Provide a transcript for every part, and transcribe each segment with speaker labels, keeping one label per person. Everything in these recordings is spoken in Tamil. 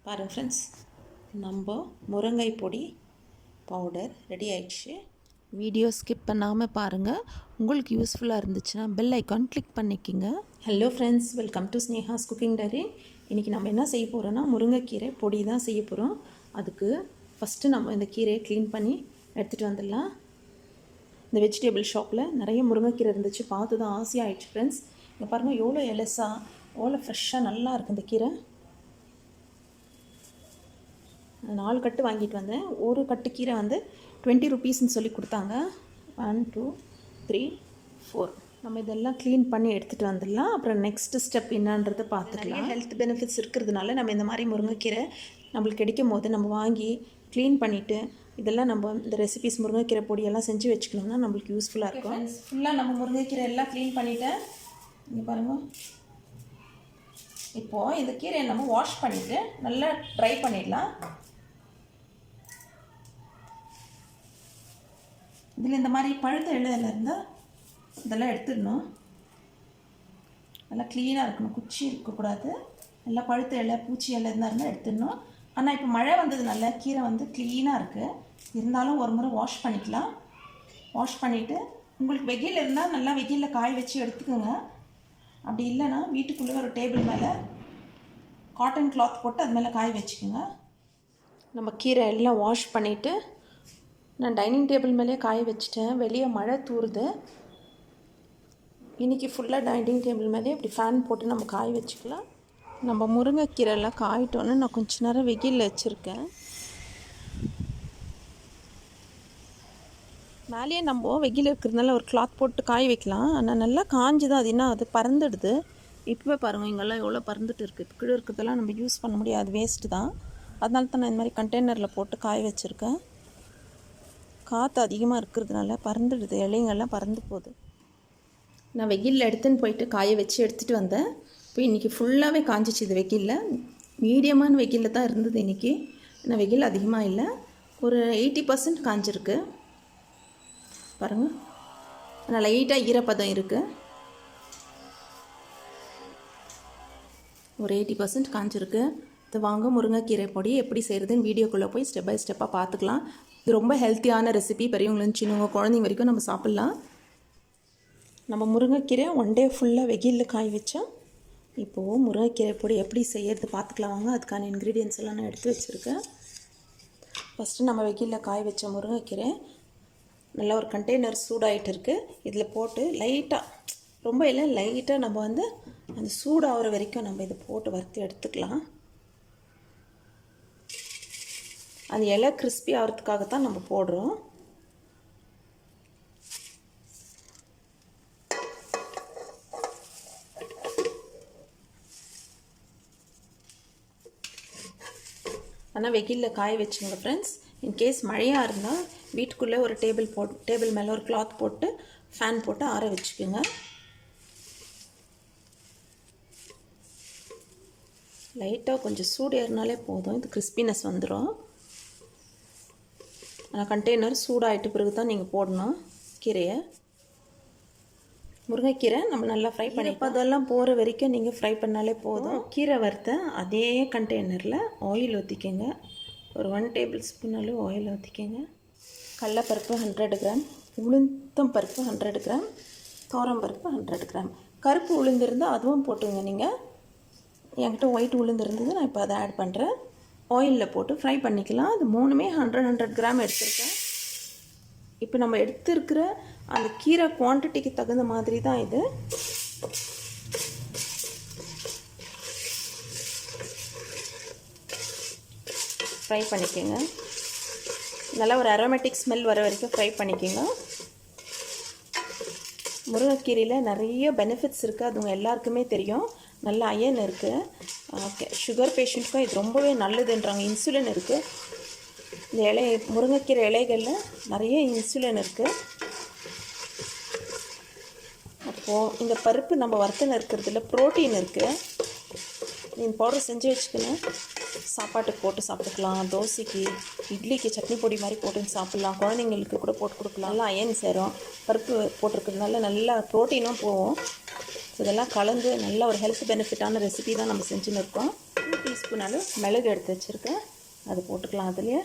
Speaker 1: பாருங்கள் ஃப்ரெண்ட்ஸ், நம்ம முருங்கை பொடி பவுடர் ரெடி ஆயிடுச்சு. வீடியோ ஸ்கிப் பண்ணாமல் பாருங்கள். உங்களுக்கு யூஸ்ஃபுல்லாக இருந்துச்சுன்னா பெல் ஐக்கான் கிளிக் பண்ணிக்கோங்க. Hello friends, welcome to Sneha's cooking diary. இன்றைக்கி நம்ம என்ன செய்ய போகிறோன்னா முருங்கைக்கீரை பொடி தான் செய்ய போகிறோம். அதுக்கு ஃபஸ்ட்டு நம்ம இந்த கீரையை க்ளீன் பண்ணி எடுத்துகிட்டு வந்துடலாம். இந்த வெஜிடபிள் ஷாப்பில் நிறைய முருங்கைக்கீரை இருந்துச்சு, பார்த்து தான் ஆசையாக ஆயிடுச்சு ஃப்ரெண்ட்ஸ். இங்கே பாருங்கள், எவ்வளோ எலசாக எவ்வளோ ஃப்ரெஷ்ஷாக நல்லா இருக்குது இந்த கீரை. 4 கட்டு வாங்கிட்டு வந்தேன். ஒரு கட்டு கீரை வந்து 20 ருபீஸ்ன்னு சொல்லி கொடுத்தாங்க. 1 2 3 4 நம்ம இதெல்லாம் க்ளீன் பண்ணி எடுத்துகிட்டு வந்துடலாம். அப்புறம் நெக்ஸ்ட்டு ஸ்டெப் என்னன்றதை பார்த்துக்கலாம். ஹெல்த் பெனிஃபிட்ஸ் இருக்கிறதுனால நம்ம இந்த மாதிரி முருங்கைக்கீரை நம்மளுக்கு கிடைக்கும் போது நம்ம வாங்கி க்ளீன் பண்ணிவிட்டு இதெல்லாம் நம்ம இந்த ரெசிபிஸ் முருங்கைக்கீரை பொடியெல்லாம் செஞ்சு வச்சுக்கணும்னா நம்மளுக்கு யூஸ்ஃபுல்லாக இருக்கும். ஃபுல்லாக நம்ம முருங்கைக்கீரை எல்லாம் க்ளீன் பண்ணிவிட்டேன். இங்கே பாருங்கள், இப்போது இந்த கீரையை நம்ம வாஷ் பண்ணிவிட்டு நல்லா ட்ரை பண்ணிடலாம். இதில் இந்த மாதிரி பழுத்த இலையில இருந்தால் இதெல்லாம் எடுத்துடணும். நல்லா க்ளீனாக இருக்கணும், குச்சி இருக்கக்கூடாது. நல்லா பழுத்த இலை பூச்சி இலை இருந்தால் எடுத்துடணும். ஆனால் இப்போ மழை வந்ததுனால கீரை வந்து க்ளீனாக இருக்குது. இருந்தாலும் ஒரு முறை வாஷ் பண்ணிக்கலாம். வாஷ் பண்ணிவிட்டு உங்களுக்கு வெயில் இருந்தால் நல்லா வெயிலில் காய வச்சு எடுத்துக்கோங்க. அப்படி இல்லைன்னா வீட்டுக்குள்ளே ஒரு டேபிள் மேலே காட்டன் கிளாத் போட்டு அது மேலே காய வச்சுக்கோங்க. நம்ம கீரை எல்லாம் வாஷ் பண்ணிவிட்டு நான் டைனிங் டேபிள் மேலே காய வச்சுட்டேன். வெளியே மழை தூருது. இன்றைக்கி ஃபுல்லாக டைனிங் டேபிள் மேலே இப்படி ஃபேன் போட்டு நம்ம காய வச்சுக்கலாம். நம்ம முருங்கைக்கீரைலாம் காயிட்டோன்னு நான் கொஞ்ச நேரம் வெயிலில் வச்சுருக்கேன். மேலேயே நம்ம வெயில் இருக்கிறதுனால ஒரு கிளாத் போட்டு காய வைக்கலாம். ஆனால் நல்லா காஞ்சி தான் அது என்ன அது பறந்துடுது. இப்போவே பாருங்கள், இங்கெல்லாம் எவ்வளோ பறந்துட்டு இருக்குது. இப்போ கீழே இருக்கிறதெல்லாம் நம்ம யூஸ் பண்ண முடியாது, வேஸ்ட்டு தான். அதனால தான் நான் இந்த மாதிரி கண்டெய்னரில் போட்டு காய வச்சுருக்கேன். காற்று அதிகமாக இருக்கிறதுனால பறந்துடுது, இலைங்கெல்லாம் பறந்து போகுது. நான் வெயிலில் எடுத்துன்னு போயிட்டு காய வச்சு எடுத்துகிட்டு வந்தேன். இப்போ இன்றைக்கி ஃபுல்லாகவே காஞ்சிச்சு. இது வெயிலில் மீடியமான வெயிலில் தான் இருந்தது இன்றைக்கி. ஏன்னா வெயில் அதிகமாக இல்லை, ஒரு 80% காஞ்சிருக்கு பாருங்கள். ஆனால் லைட்டாக ஈரப்பதம் இருக்குது. ஒரு 80% காஞ்சிருக்கு. இது வாங்க முருங்கைக்கீரை பொடி எப்படி செய்கிறதுன்னு வீடியோக்குள்ளே போய் ஸ்டெப் பை ஸ்டெப்பாக பார்த்துக்கலாம். இது ரொம்ப ஹெல்த்தியான ரெசிபி. பெரியவங்களும் சின்னவங்க குழந்தைங்க வரைக்கும் நம்ம சாப்பிட்லாம். நம்ம முருங்கைக்கீரை 1 டே ஃபுல்லாக வெயிலில் காய வச்சோம். இப்போது முருங்கைக்கீரை பொடி எப்படி செய்யறது பார்த்துக்கலாம் வாங்க. அதுக்கான இன்க்ரீடியன்ஸ் எல்லாம் நான் எடுத்து வச்சுருக்கேன். ஃபஸ்ட்டு நம்ம வெயிலில் காய வச்ச முருங்கைக்கீரை நல்லா ஒரு கண்டெய்னர் சூடாகிட்டு இருக்குது. இதில் போட்டு லைட்டாக, ரொம்ப இல்லை, லைட்டாக நம்ம வந்து அந்த சூடாகிற வரைக்கும் நம்ம இதை போட்டு வறுத்து எடுத்துக்கலாம். அந்த இலை கிறிஸ்பி ஆகிறதுக்காகத்தான் நம்ம போடுறோம். ஆனால் வெயிலில் காய வச்சுங்க ஃப்ரெண்ட்ஸ். இன்கேஸ் மழையாக இருந்தால் வீட்டுக்குள்ளே ஒரு டேபிள் மேலே ஒரு கிளாத் போட்டு ஃபேன் போட்டு ஆற வச்சுக்கோங்க. லைட்டாக கொஞ்சம் சூடு ஏறினாலே போதும், இது கிறிஸ்பினஸ் வந்துடும். ஆனால் கண்டெய்னர் சூடாகிட்டு பிறகு தான் நீங்கள் போடணும் கீரையை. முருங்கைக்கீரை நம்ம நல்லா ஃப்ரை பண்ணி அதெல்லாம் போகிற வரைக்கும் நீங்கள் ஃப்ரை பண்ணாலே போதும். கீரை வறுத்த அதே கண்டெய்னரில் ஆயில் ஊற்றிக்கோங்க. ஒரு 1 டேபிள் ஸ்பூன் அளவு ஆயில் ஊற்றிக்கோங்க. கடலைப்பருப்பு 100 கிராம், உளுத்தம் பருப்பு 100 கிராம், பருப்பு 100 கிராம். கருப்பு உளுந்து இருந்தால் அதுவும் போட்டுங்க. நீங்கள் என்கிட்ட ஒயிட் உளுந்து இருந்தது, நான் இப்போ அதை ஆட் பண்ணுறேன். ஆயிலில் போட்டு ஃப்ரை பண்ணிக்கலாம். அது 3மே 100 கிராம் எடுத்துருக்கேன். இப்போ நம்ம எடுத்துருக்கிற அந்த கீரை குவான்டிட்டிக்கு தகுந்த மாதிரி தான் இது. ஃப்ரை பண்ணிக்கோங்க. நல்லா ஒரு அரோமேட்டிக் ஸ்மெல் வர வரைக்கும் ஃப்ரை பண்ணிக்கோங்க. முருங்கைக்கீரையில் நிறைய பெனிஃபிட்ஸ் இருக்குது, அது உங்கள் எல்லாருக்குமே தெரியும். நல்ல அயன் இருக்குது. ஓகே, சுகர் பேஷண்ட்க்கும் இது ரொம்பவே நல்லதுன்றாங்க. இன்சுலின் இருக்குது இந்த முருங்கைக்கீரை இலைகளில், நிறைய இன்சுலின் இருக்குது. அப்போது இந்த பருப்பு நம்ம வறுத்துன்னு இருக்கிறதுல ப்ரோட்டீன் இருக்குது. நீங்கள் பவுடர் செஞ்சு வச்சுக்கணும். சாப்பாட்டுக்கு போட்டு சாப்பிட்டுக்கலாம், தோசைக்கு, இட்லிக்கு சட்னி பொடி மாதிரி போட்டு சாப்பிட்லாம். குழந்தைங்களுக்கு கூட போட்டு கொடுக்கலாம். நல்லா அயன் சேரும். பருப்பு போட்டிருக்கிறதுனால நல்லா ப்ரோட்டீனும் போகும். ஸோ இதெல்லாம் கலந்து நல்ல ஒரு ஹெல்த் பெனிஃபிட்டான ரெசிபி தான் நம்ம செஞ்சுன்னு இருக்கோம். டீஸ்பூன் அளவு மிளகு எடுத்து வச்சுருக்கேன், அது போட்டுக்கலாம். அதுலேயே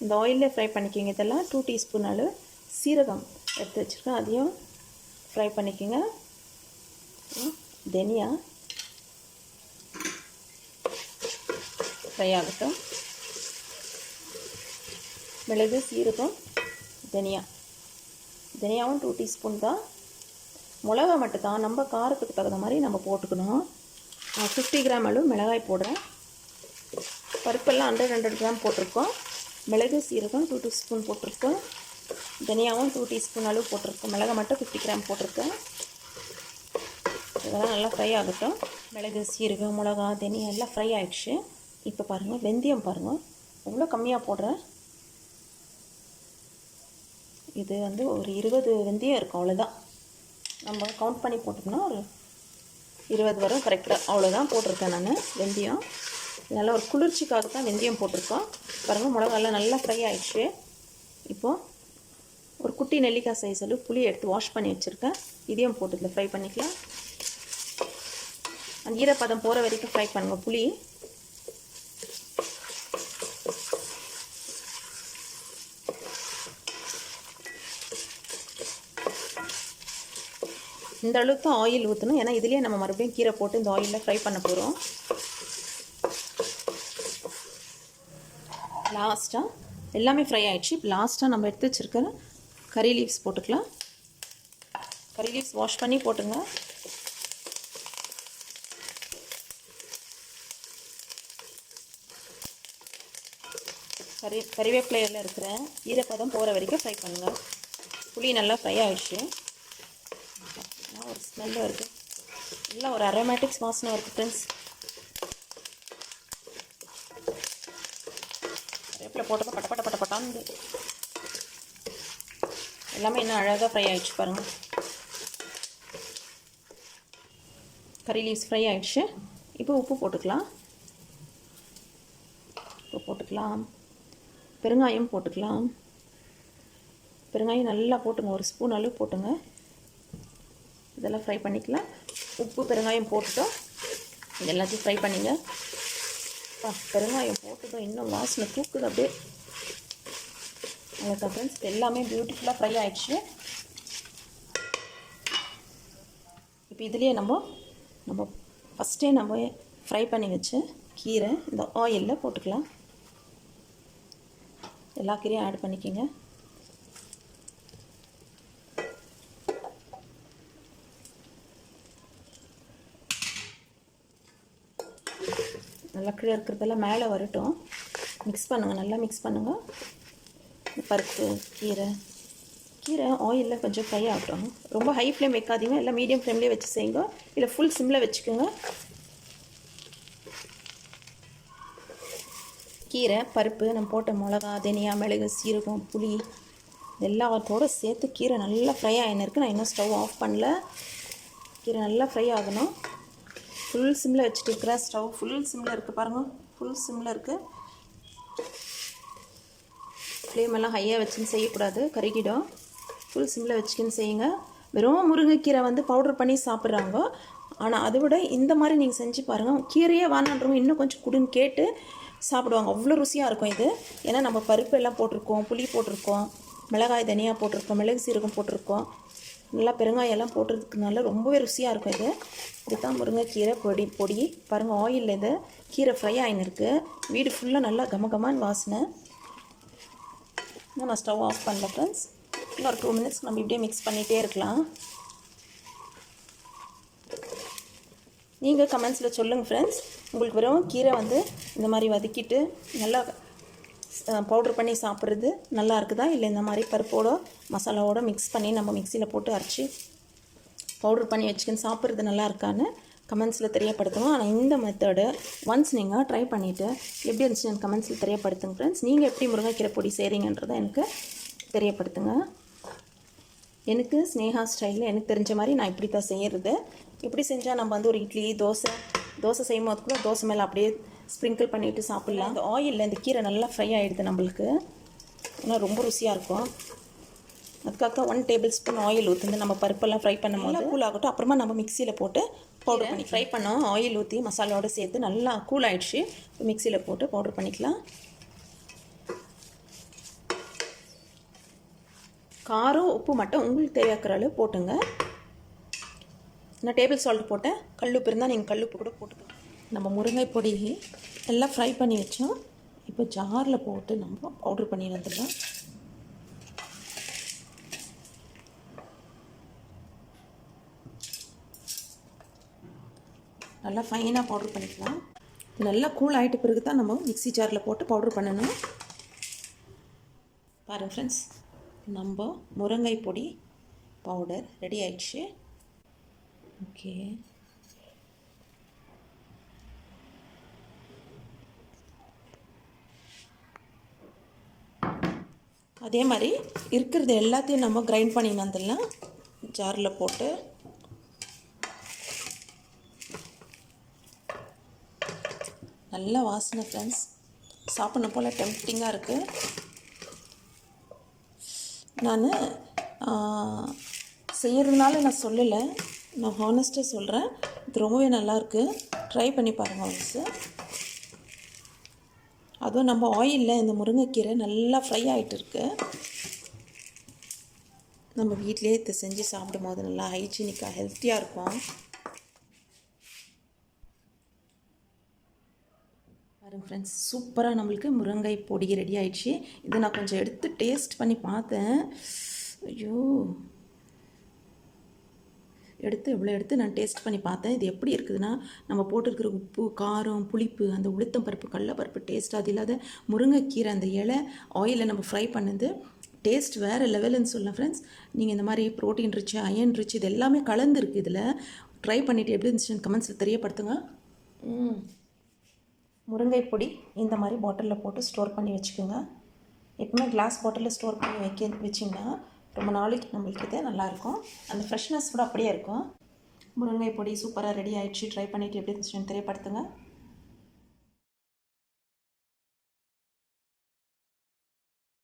Speaker 1: இந்த ஆயிலே ஃப்ரை பண்ணிக்கோங்க. இதெல்லாம் 2 டீஸ்பூன் அளவு சீரகம் எடுத்து வச்சுருக்கேன், அதையும் ஃப்ரை பண்ணிக்கோங்க. தனியா ஃப்ரை ஆகட்டும். மிளகு, சீரகம், தனியாவும் 2 டீஸ்பூன் தான். மிளகா மட்டும் தான் நம்ம காரத்துக்கு தகுந்த மாதிரி நம்ம போட்டுக்கணும். 50 கிராம் அளவு மிளகாய் போடுறேன். பருப்பெல்லாம் 100 கிராம் போட்டிருக்கோம். மிளகு, சீரகம் 2 டீஸ்பூன் போட்டிருக்கோம். தனியாவும் 2 டீஸ்பூன் அளவு போட்டிருக்கோம். மிளகாய் மட்டும் 50 கிராம் போட்டிருக்கேன். இதெல்லாம் நல்லா ஃப்ரை ஆகட்டும். மிளகு, சீரகம், மிளகா, தனியா எல்லாம் ஃப்ரை ஆகிடுச்சு. இப்போ பாருங்கள், வெந்தயம் பாருங்கள் எவ்வளோ கம்மியாக போடுறேன். இது வந்து ஒரு 20 வெந்தயம் இருக்கும், அவ்வளோதான். நம்ம கவுண்ட் பண்ணி போட்டோம்னா ஒரு 20 வரும் கரெக்டாக. அவ்வளோதான் போட்டிருக்கேன் நான் வெந்தயம். நல்லா ஒரு குளிர்ச்சிக்காக தான் வெந்தயம் போட்டிருக்கோம். பாருங்கள், மிளகாலாம் நல்லா ஃப்ரை ஆகிடுச்சு. இப்போது ஒரு குட்டி நெல்லிக்காய் சைஸ் அளவு புளி எடுத்து வாஷ் பண்ணி வச்சுருக்கேன், இதையும் போட்டு ஃப்ரை பண்ணிக்கலாம். அந்த ஈரப்பதம் போகிற வரைக்கும் ஃப்ரை பண்ணுங்கள் புளி. இந்த அளவுக்கு ஆயில் ஊற்றணும், ஏன்னா இதுலேயே நம்ம மறுபடியும் கீரை போட்டு இந்த ஆயிலில் ஃப்ரை பண்ண போகிறோம். லாஸ்ட்டாக எல்லாமே ஃப்ரை ஆகிடுச்சு. லாஸ்ட்டாக நம்ம எடுத்து வச்சுருக்கிற கறி லீவ்ஸ் போட்டுக்கலாம். கறி லீவ்ஸ் வாஷ் பண்ணி போட்டுங்க. கறிவேப்பிலையில் இருக்கிற ஈரப்பதம் போகிற வரைக்கும் ஃப்ரை பண்ணுங்கள். புளி நல்லா ஃப்ரை ஆகிடுச்சு. ஒரு ஸ்மெல் வருது, நல்லா ஒரு அரோமேட்டிக்ஸ் வாசனை இருக்குது ஃப்ரெண்ட்ஸ். கறிவேப்பிலை போட்டதும் பட்டான்னு எல்லாமே இன்னும் அழகாக ஃப்ரை ஆகிடுச்சு பாருங்கள். கறி லீவ்ஸ் ஃப்ரை ஆகிடுச்சு. இப்போ உப்பு போட்டுக்கலாம். பெருங்காயம் போட்டுக்கலாம். பெருங்காயம் நல்லா போட்டுங்க, ஒரு ஸ்பூன் அளவு போட்டுங்க. இதெல்லாம் ஃப்ரை பண்ணிக்கலாம். உப்பு, பெருங்காயம் போட்டுட்டோம். இது எல்லாத்தையும் ஃப்ரை பண்ணிங்க. பெருங்காயம் போட்டுட்டோம், இன்னும் வாசனை தூக்குது அப்படியே. அவ்வளோக்கா ஃப்ரெண்ட்ஸ், எல்லாமே பியூட்டிஃபுல்லாக ஃப்ரை ஆகிடுச்சு. இப்போ இதுலேயே நம்ம ஃபஸ்ட்டே நம்ம ஃப்ரை பண்ணி வச்சு கீரை இந்த ஆயிலில் போட்டுக்கலாம். எல்லா கீரையும் ஆட் பண்ணிக்கோங்க. நல்லா கீழே இருக்கிறதெல்லாம் மேலே வரட்டும். மிக்ஸ் பண்ணுங்கள், நல்லா மிக்ஸ் பண்ணுங்கள். பருப்பு, கீரை ஆயிலில் கொஞ்சம் ஃப்ரை ஆகட்டும். ரொம்ப ஹை ஃப்ளேம் வைக்காதீங்க, எல்லாம் மீடியம் ஃப்ளேம்லேயே வச்சு செய்யுங்க. இல்லை ஃபுல் சிம்மில் வச்சுக்கோங்க. கீரை, பருப்பு, நம்ம போட்ட மிளகா, தனியா, மிளகு, சீரகம், புளி எல்லாத்தோடு சேர்த்து கீரை நல்லா ஃப்ரை ஆகின்னு நான் இன்னும் ஸ்டவ் ஆஃப் பண்ணல. கீரை நல்லா ஃப்ரை ஆகணும். ஃபுல் சிம்மில் வச்சுட்டு இருக்கிறேன். ஸ்டவ் ஃபுல் சிம்மில் இருக்குது பாருங்கள், ஃபுல் சிம்மில் இருக்குது. ஃப்ளேம் எல்லாம் ஹையாக வச்சுன்னு செய்யக்கூடாது, கருகிடும். ஃபுல் சிம்மில் வச்சுக்கின்னு செய்யுங்க. வெறும் முருங்கைக்கீரை வந்து பவுடர் பண்ணி சாப்பிட்றாங்க. ஆனால் அதை விட இந்த மாதிரி நீங்கள் செஞ்சு பாருங்கள். கீரையே வானான்றவங்க இன்னும் கொஞ்சம் கொடுன்னு கேட்டு சாப்பிடுவாங்க. அவ்வளோ ருசியாக இருக்கும் இது. ஏன்னா நம்ம பருப்பு எல்லாம் போட்டிருக்கோம், புளி போட்டிருக்கோம், மிளகாய், தனியாக போட்டிருக்கோம், மிளகு, சீரகம் போட்டிருக்கோம், நல்லா பெருங்காயம் எல்லாம் போட்டுறதுக்குனால ரொம்பவே ருசியாக இருக்கும் இது. இதுதான் முருங்கைக்கீரை பொடி பாருங்கள். ஆயிலில் இது கீரை ஃப்ரை ஆகின்னு இருக்குது. வீடு ஃபுல்லாக நல்லா கமகமான்னு வாசனை. நான் ஸ்டவ் ஆஃப் பண்ணல ஃப்ரெண்ட்ஸ். இன்னொரு 2 மினிட்ஸ் நம்ம இப்படியே மிக்ஸ் பண்ணிகிட்டே இருக்கலாம். நீங்கள் கமெண்ட்ஸில் சொல்லுங்கள் ஃப்ரெண்ட்ஸ், உங்களுக்கு வெறும் கீரை வந்து இந்த மாதிரி வதக்கிட்டு நல்லா பவுட்ரு பண்ணி சாப்பிட்றது நல்லா இருக்குதா, இல்லை இந்த மாதிரி பருப்போட மசாலாவோடு மிக்ஸ் பண்ணி நம்ம மிக்சியில் போட்டு அரைச்சி பவுட்ரு பண்ணி வச்சுக்கின்னு சாப்பிட்றது நல்லா இருக்கான்னு கமெண்ட்ஸில் தெரியப்படுத்துங்க. ஆனால் இந்த மெத்தடு ஒன்ஸ் நீங்கள் ட்ரை பண்ணிவிட்டு எப்படி இருந்துச்சு எனக்கு கமெண்ட்ஸில் தெரியப்படுத்துங்க ஃப்ரெண்ட்ஸ். நீங்கள் எப்படி முருங்கைக்கீரை பொடி செய்கிறீங்கன்றதை எனக்கு தெரியப்படுத்துங்க. எனக்கு ஸ்னேகா ஸ்டைலில் எனக்கு தெரிஞ்ச மாதிரி நான் இப்படி தான் செய்கிறது. இப்படி செஞ்சால் நம்ம வந்து ஒரு இட்லி, தோசை செய்யும் போது கூட தோசை மேலே அப்படியே ஸ்ப்ரிங்கிள் பண்ணிவிட்டு சாப்பிட்லாம். இந்த ஆயிலில் இந்த கீரை நல்லா ஃப்ரை ஆகிடுது நம்மளுக்கு, ஆனால் ரொம்ப ருசியாக இருக்கும். அதுக்காக 1 டேபிள் ஸ்பூன் ஆயில் ஊற்றுந்து நம்ம பருப்பெல்லாம் ஃப்ரை பண்ணும் போது கூல் ஆகட்டும். அப்புறமா நம்ம மிக்சியில் போட்டு பவுடர் பண்ணி ஃப்ரை பண்ணோம். ஆயில் ஊற்றி மசாலாவோடு சேர்த்து நல்லா கூல் ஆகிடுச்சு. மிக்சியில் போட்டு பவுடர் பண்ணிக்கலாம். காரம் உப்பு மட்டும் உங்களுக்கு தேவையாக்கிற அளவு போட்டுங்க. நான் டேபிள் சால்ட் போட்டேன். கல்லுப்பு இருந்தால் நீங்கள் கல்லுப்பு கூட போட்டுக்கலாம். நம்ம முருங்கை பொடி எல்லாம் ஃப்ரை பண்ணி வச்சோம். இப்போ ஜாரில் போட்டு நம்ம பவுட்ரு பண்ணி வந்துடலாம். நல்லா ஃபைனாக பவுட்ரு பண்ணிக்கலாம். நல்லா கூல் ஆகிட்ட பிறகு தான் நம்ம மிக்ஸி ஜாரில் போட்டு பவுட்ரு பண்ணணும். பாருங்கள் ஃப்ரெண்ட்ஸ், நம்ம முருங்கை பொடி பவுடர் ரெடி ஆயிடுச்சு. ஓகே, அதே மாதிரி இருக்கிறது எல்லாத்தையும் நம்ம கிரைண்ட் பண்ணி வந்துடலாம். ஜாரில் போட்டு நல்ல வாசனை ஃப்ரெண்ட்ஸ், சாப்பிடணும் போல் டெம்ப்டிங்காக இருக்குது. நான் செய்கிறதுனால நான் சொல்லலை, நான் ஹானஸ்ட்டாக சொல்கிறேன். இது ரொம்பவே நல்லாயிருக்கு. ட்ரை பண்ணி பாருங்கள் ஒன்ஸு. அதுவும் நம்ம ஆயிலில் இந்த முருங்கைக்கீரை நல்லா ஃப்ரை ஆகிட்டு இருக்கு. நம்ம வீட்டிலே இதை செஞ்சு சாப்பிடும் போது நல்லா ஹைஜீனிக்காக ஹெல்த்தியாக இருக்கும். பாருங்கள் ஃப்ரெண்ட்ஸ், சூப்பராக நம்மளுக்கு முருங்கை பொடி ரெடி ஆகிடுச்சு. இதை நான் கொஞ்சம் எடுத்து டேஸ்ட் பண்ணி பார்த்தேன். ஐயோ, எடுத்து நான் டேஸ்ட் பண்ணி பார்த்தேன். இது எப்படி இருக்குதுன்னா, நம்ம போட்டிருக்கிற உப்பு, காரம், புளிப்பு, அந்த உளுத்தம் பருப்பு, கடலப்பருப்பு டேஸ்ட், அது இல்லாத முருங்கைக்கீரை அந்த இலை ஆயிலில் நம்ம ஃப்ரை பண்ணது டேஸ்ட் வேறு லெவலுன்னு சொல்லலாம் ஃப்ரெண்ட்ஸ். நீங்கள் இந்த மாதிரி ப்ரோட்டீன் ரிச்சு, அயன் ரிச்சு இது எல்லாமே கலந்துருக்கு இதில். ட்ரை பண்ணிவிட்டு எப்படி இருந்துச்சுன்னு கமெண்ட்ஸில் தெரியப்படுத்துங்க. முருங்கை பொடி இந்த மாதிரி பாட்டிலில் போட்டு ஸ்டோர் பண்ணி வச்சுக்கோங்க. எப்பவுமே கிளாஸ் பாட்டிலில் ஸ்டோர் பண்ணி வச்சிங்கன்னா ரொம்ப நாளைக்கு நம்மளுக்கு இது நல்லாயிருக்கும். அந்த ஃப்ரெஷ்னஸ் கூட அப்படியே இருக்கும். முருங்கை பொடி சூப்பராக ரெடி ஆகிடுச்சு. ட்ரை பண்ணிவிட்டு எப்படி இருந்துச்சுன்னு தெரியப்படுத்துங்க.